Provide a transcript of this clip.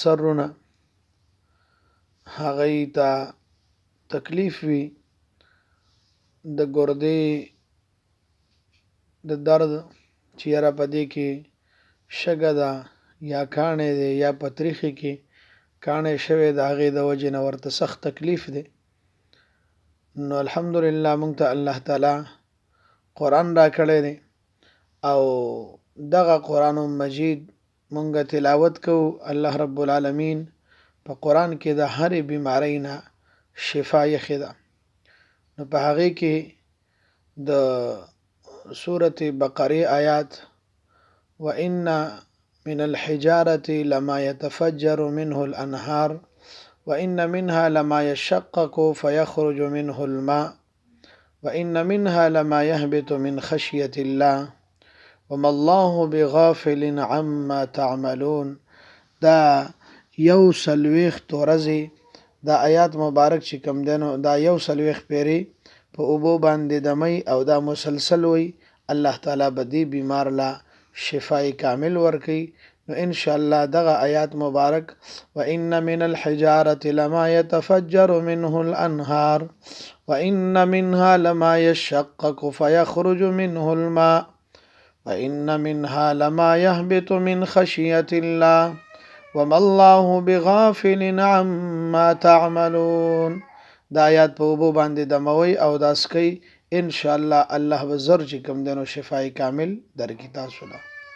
سرونه هغه ته تکلیف وي د ګردې د درد چې یاره په دې کې شګه ده یا کاڼی دی یا په تریخي کې کاڼی شوی د هغې د وجې نه ورته سخت تکلیف دی. نو الحمدلله مونږ ته الله تعالی قرآن را کړی دی او دغه قرآن مجید مونږه تلاوت کوو. الله رب العالمین په قرآن کې د هرې بیمارۍ نه شفا یخې ده. نو په هغې کې د سورة بقره آیات وَإِنَّ من الحجارة لما يتفجر منه الأنهار وإن منها لما يشقق فيخرج منه الماء وإن منها لما يهبط من خشية الله وما الله بغافل عما تعملون. دا یو سلویخت ورځې دا آیات مبارک چې کوم دی نو دا یو سلویخت پیری په اوبو باندې دمی او دا مسلسل وي. الله تعالی به دې بیمار لا شفای کامل ورکي. نو ان شاء الله دغه آیات مبارک وان من الحجاره لما يتفجر منه الانهار وان منها لما يشقق فيخرج منه الماء وان منها لما يهبط من خشيه الله وما الله بغافل عما تعملون. دا آیات په اوبو باندې دموي او داس کوي ان شاء الله. الله به زر چې کوم دنو شفای کامل درکې تاسو له